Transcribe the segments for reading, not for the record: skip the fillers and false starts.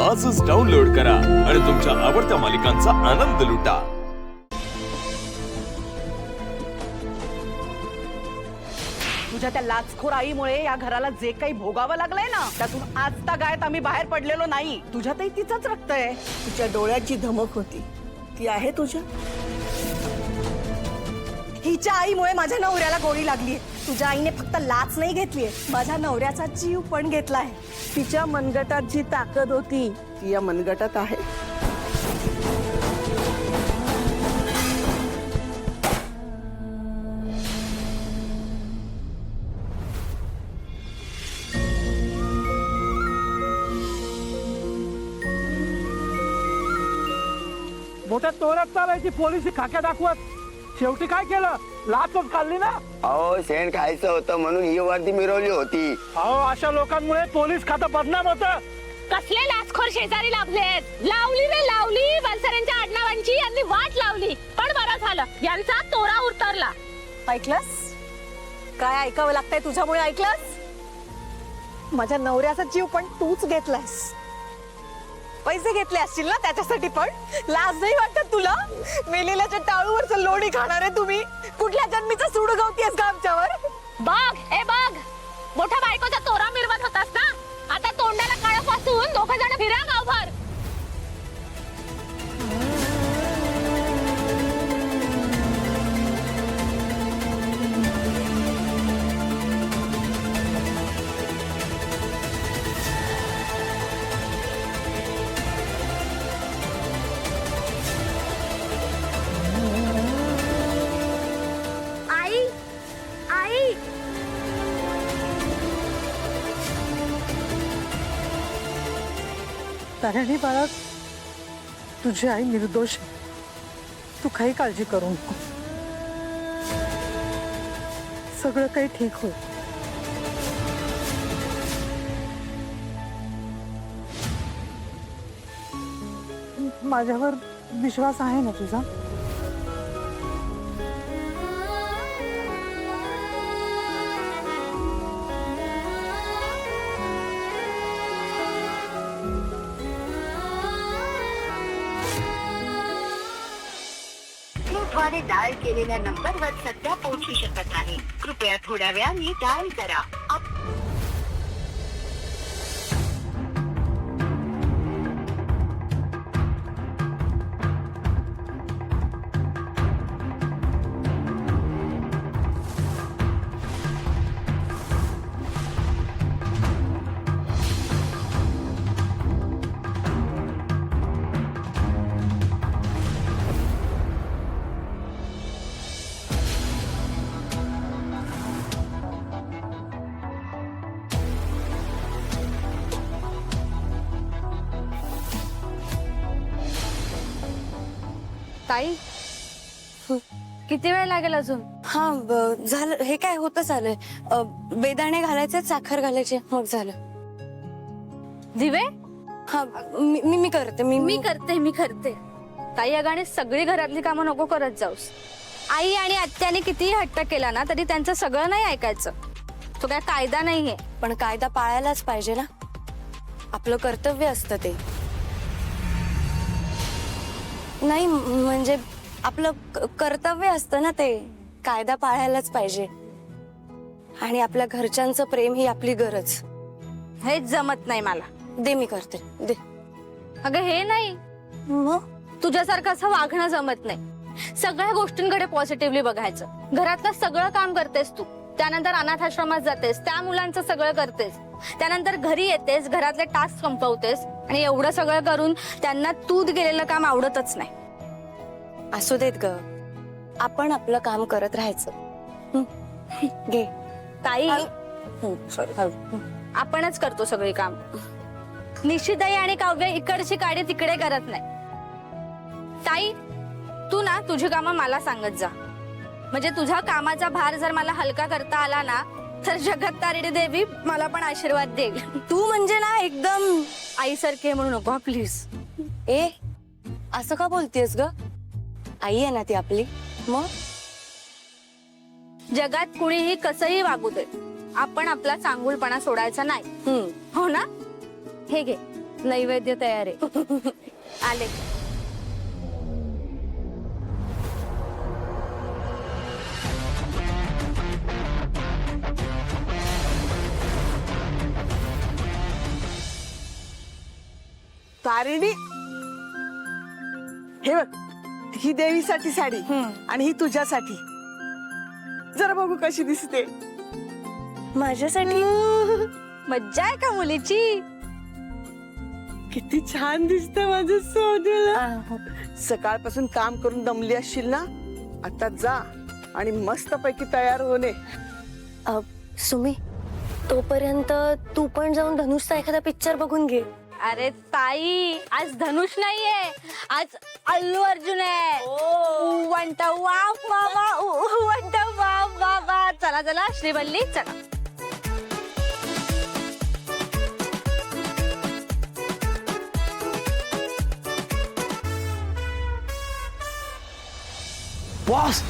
आजच डाउनलोड करा आणि तुमच्या आवडत्या मालिकांचा आनंद लुटा। तुझ्या त्या लाचखोर आईमुळे या घराला जे काही भोगावं लागलंय ना, त्यातून आजता गायत आम्ही बाहेर पडलेलो नाही। तुझ्यातही तिचंच रक्त आहे। तुझ्या डोळ्यात जी धमक होती ती आहे तुझ्या। हिच्या आईमुळे माझ्या नवऱ्याला गोळी लागली। तुझ्या आईने फक्त लाच नाही घेतलीये, माझ्या नवऱ्याचा जीव पण घेतलाय। तिच्या मनगटात जी ताकद होती ती या मनगटात आहे। मोठ्या तोरात चालायची पोलिस खाक्या दाखवत शेवटी काय केलं? लाचच खाल्ली ना। अहो शेण खायचं होतं म्हणून ही वर्दी मिरवली होती। अहो अशा लोकांमुळे पोलीस खातं बदनाम होतं। कसले लाचखोर शेजारी लाभलेत। लावली रे लावली, वलसऱ्यांच्या आडनावांची यांनी वाट लावली, पण बरं झालं यांचा तोरा उतरला। ऐकलंस काय ऐकावं लागतंय तुझ्यामुळे? ऐकलंस? माझ्या नवऱ्याचा जीव पण तूच घेतलास। पैसे घेतले असतील ना त्याच्यासाठी, पण लाज नाही वाटत तुला? मेलेल्याच्या टाळूवरचं लोणी खाणार आहे तुम्ही। कुठल्या जन्मीचं सूड गवतीयस का आमच्यावर? बघ मोठ्या बायकोचा तोरा मिरवत होतास ना, आता तोंडाला काळं फासून दोघं जण फिरा गावभर। आई ताऱ्याने बाळा, तुझी आई निर्दोष आहे। तू काही काळजी करू नको, सगळं काही ठीक होईल। माझ्यावर विश्वास आहे ना तुझा? द्वारे डायल केलेल्या नंबरवर सध्या पोहोचू शकत नाही, कृपया थोड्या वेळाने डायल करा। ताई किती वेळ लागेल अजून? हा झालं, हे काय होतं आलंय। बेदाणे घालायचे, साखर घालायचे, मग झालं। दिवे हा मी करते। मी करते। ताई अगाने सगळी घरातली कामं नको करत जाऊस। आई आणि आत्याने कितीही हट्ट केला ना तरी त्यांचं सगळं नाही ऐकायचं। तो काय कायदा नाहीये, पण कायदा पाळायलाच पाहिजे ना, आपलं कर्तव्य असतं ते। नाही म्हणजे आपलं कर्तव्य असतं ना ते, कायदा पाळायलाच पाहिजे। आणि आपल्या घरच्यांचं प्रेम ही आपली गरज। हेच जमत नाही मला। दे, मी करते, दे। अगं हे नाही, मग तुझ्यासारखं असं वागणं जमत नाही। सगळ्या गोष्टींकडे पॉझिटिव्हली बघायचं। घरातलं सगळं काम करतेस तू, त्यानंतर अनाथ आश्रमात जातेस, त्या मुलांचं सगळं करतेस, त्यानंतर घरी येतेस, घरातले टास्क संपवतेस, आणि एवढं सगळं करून त्यांना तू गेलेलं काम आवडतच नाही। असू देत ग, आपण आपलं काम करत राहायचं। घे ताई, सॉरी, आपणच करतो सगळी काम। निशिताई आणि काव्य इकडची काडी तिकडे करत नाही। ताई तू ना तुझी कामं मला सांगत जा, म्हणजे तुझ्या कामाचा भार जर मला हलका करता आला ना तर जगत तारिणी देवी मला पण आशीर्वाद देईल। तू म्हणजे ना एकदम आईसारखे म्हणू नको प्लीज। ए असं का बोलतेस ग? आई आहे ना ती आपली। मग जगात कुणीही कसंही वागू दे, आपण आपला चांगुलपणा सोडायचा नाही, हो ना? हे घे, नैवेद्य तयार आहे. आले. तारिणी, हे बघ, ही देवीसाठी साडी आणि ही तुझ्यासाठी. जरा बघू कशी दिसते. माझ्यासाठी मज्जा आहे का मुलीची? किती छान दिसत माझं सोन्याला. सकाळपासून काम करून दमली असशील ना, आता जा आणि मस्त पैकी तयार होणे. सुमी, तोपर्यंत तू पण जाऊन धनुषचा एखादा पिक्चर बघून घे. अरे ताई, आज धनुष नाहीये, आज अल्लू अर्जुन आहे. वंटा वाफ बाबा, वंटा वाफ बाबा. चला चला श्रीवल्ली, चला. बॉस,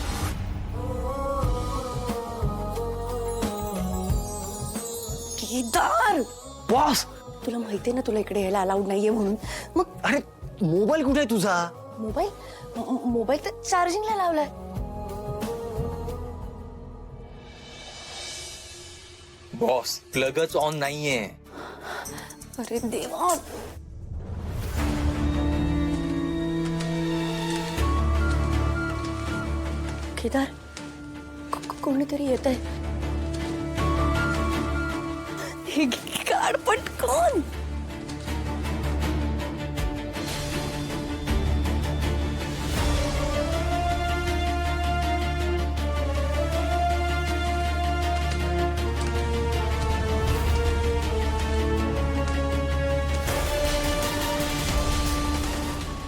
केदार, बॉस, तुला माहितीये ना तुला इकडे यायला अलाउड नाहीये म्हणून. मग अरे मोबाईल कुठे आहे तुझा? मोबाईल तर चार्जिंगला लावलाय. बॉस, प्लगच ऑन नाहीये. अरे देवा. केदार, कोणीतरी येत आहे. हे काढ पटकन.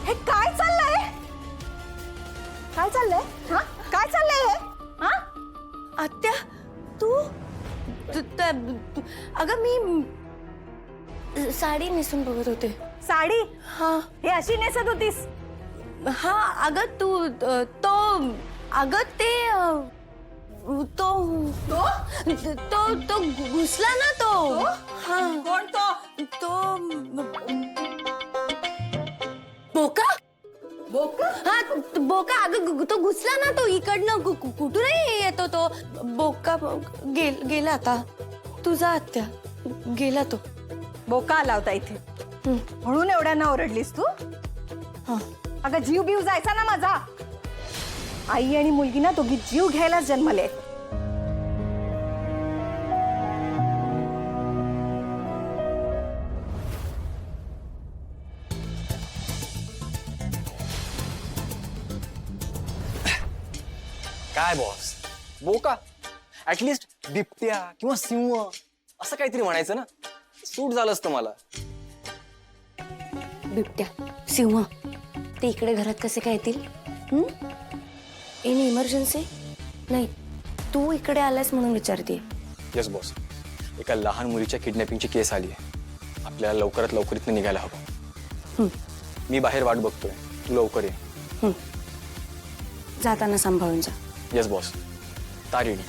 हे काय चाललंय? काय चाललंय? हा, काय चाललंय हे? हा, आत्या, तू अगं मी साडी नेसून बघत होते. साडी? हा हे अशी नेसत होतीस? हा, अगं तू तो अगं ते तो तो तो घुसला ना तो. हा, कोण तो? तो बोका. हा, बोका. अगं तो घुसला ना तो इकडनं. कुठूनही येतो तो बोका. गेला आता. तुझा आत्या गेला तो. बोका आला होता इथे म्हणून एवढ्यांना ओरडलीस तू? अगं जीव बीव जायचा ना माझा. आई आणि मुलगी ना दोघी जीव घ्यायलाच जन्मले. काय बॉस, बोका? ऍटलिस्ट बिबट्या किंवा सिंह असं काहीतरी म्हणायचं ना, सूट झालं असतं मला. बिबट्या, सिंह ते इकडे घरात कसे काय येतील? In emergency? नाही, तू इकडे आलास म्हणून विचारते. येस बॉस, एका लहान मुलीच्या किडनॅपिंगची केस आली आहे. आपल्याला लवकरात लवकर इथनं निघायला हवं. मी बाहेर वाट बघतोय, तू लवकर ये. जाताना सांभाळून जा. Yes boss. तारिणी,